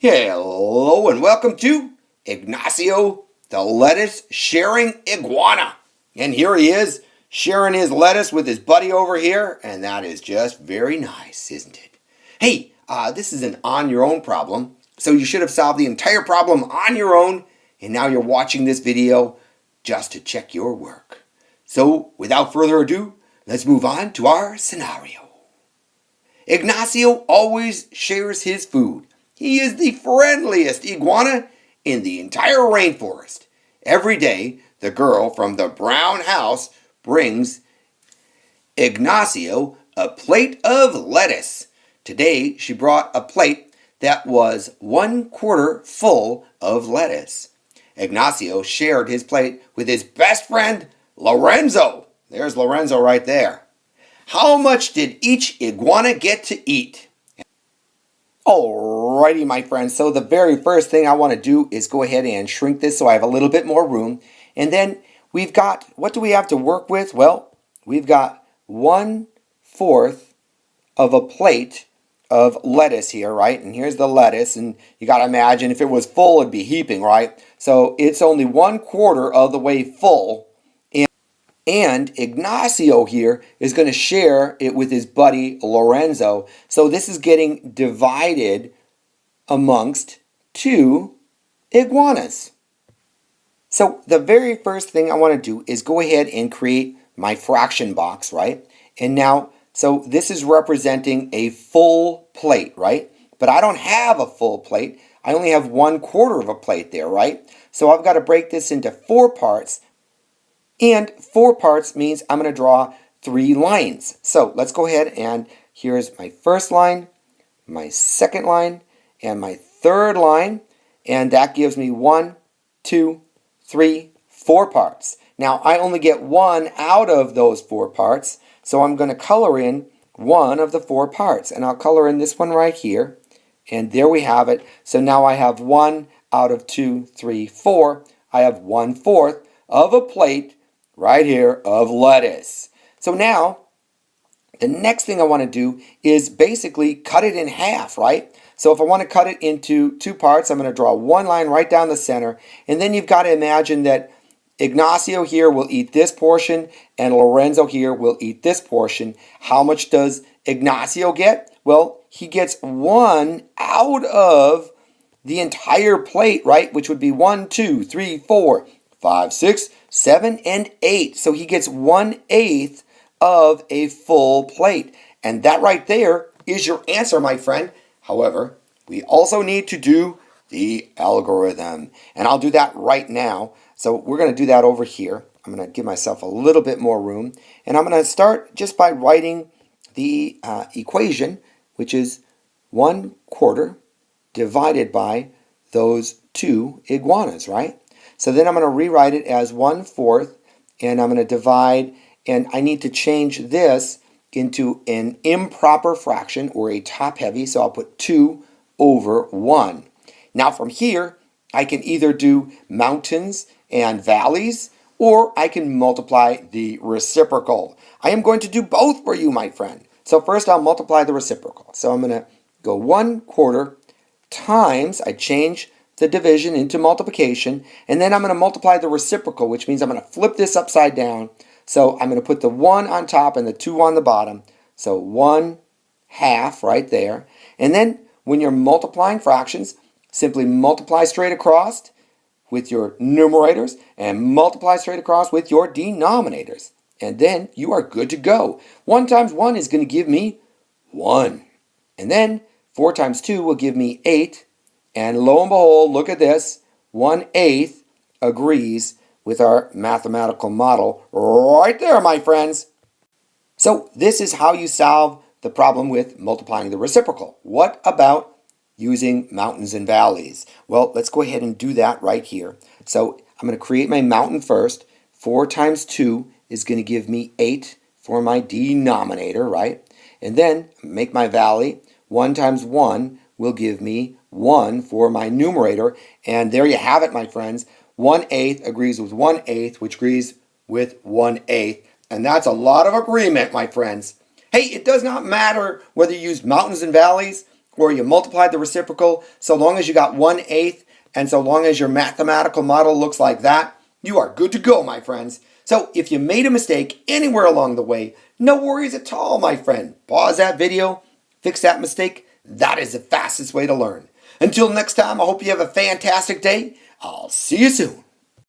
Hello and welcome to Ignacio, the lettuce sharing iguana. And here he is sharing his lettuce with his buddy over here, and that is just very nice, isn't it? Hey, this is an on your own problem, so you should have solved the entire problem on your own, and now you're watching this video just to check your work. So, without further ado, let's move on to our scenario. Ignacio always shares his food. He is the friendliest iguana in the entire rainforest. Every day, the girl from the brown house brings Ignacio a plate of lettuce. Today, she brought a plate that was 1/4 full of lettuce. Ignacio shared his plate with his best friend, Lorenzo. There's Lorenzo right there. How much did each iguana get to eat? Alrighty, my friends, so the very first thing I want to do is go ahead and shrink this so I have a little bit more room. And then we've got, what do we have to work with? Well, we've got 1/4 of a plate of lettuce here, right? And here's the lettuce, and you got to imagine if it was full, it'd be heaping, right? So it's only 1/4 of the way full. And Ignacio here is going to share it with his buddy Lorenzo. So this is getting divided amongst two iguanas. So the very first thing I want to do is go ahead and create my fraction box, right? And now, so this is representing a full plate, right? But I don't have a full plate. I only have 1/4 of a plate there, right? So I've got to break this into 4 parts. And 4 parts means I'm going to draw 3 lines. So let's go ahead and here's my first line, my second line, and my third line. And that gives me 1, 2, 3, 4 parts. Now I only get 1 out of those 4 parts. So I'm going to color in 1 of the 4 parts. And I'll color in this one right here. And there we have it. So now I have 1 out of 2, 3, 4. I have 1/4 of a plate right here of lettuce. So now, the next thing I want to do is basically cut it in half, right? So if I want to cut it into 2 parts, I'm going to draw 1 line right down the center. And then you've got to imagine that Ignacio here will eat this portion and Lorenzo here will eat this portion. How much does Ignacio get? Well, he gets 1 out of the entire plate, right? Which would be 1, 2, 3, 4, 5, 6, 7, and 8. So he gets 1/8 of a full plate. And that right there is your answer, my friend. However, we also need to do the algorithm. And I'll do that right now. So we're going to do that over here. I'm going to give myself a little bit more room. And I'm going to start just by writing the equation, which is 1/4 divided by those 2 iguanas, right? So then I'm going to rewrite it as 1/4, and I'm going to divide, and I need to change this into an improper fraction or a top heavy, so I'll put 2/1. Now from here, I can either do mountains and valleys, or I can multiply the reciprocal. I am going to do both for you, my friend. So first I'll multiply the reciprocal. So I'm going to go 1/4 times, I change the division into multiplication, and then I'm going to multiply the reciprocal, which means I'm going to flip this upside down. So I'm going to put the 1 on top and the 2 on the bottom. So 1/2 right there. And then when you're multiplying fractions, simply multiply straight across with your numerators and multiply straight across with your denominators. And then you are good to go. 1 times 1 is going to give me 1. And then 4 times 2 will give me 8. And lo and behold, look at this, 1/8 agrees with our mathematical model right there, my friends. So this is how you solve the problem with multiplying the reciprocal. What about using mountains and valleys? Well, let's go ahead and do that right here. So I'm going to create my mountain first. 4 times 2 is going to give me 8 for my denominator, right? And then make my valley. 1 times 1 will give me 1 for my numerator. And there you have it, my friends. 1/8 agrees with 1/8, which agrees with 1/8. And that's a lot of agreement, my friends. Hey, it does not matter whether you use mountains and valleys or you multiply the reciprocal, so long as you got 1/8, and so long as your mathematical model looks like that, you are good to go, my friends. So if you made a mistake anywhere along the way, no worries at all, my friend. Pause that video, fix that mistake. That is the fastest way to learn. Until next time, I hope you have a fantastic day. I'll see you soon.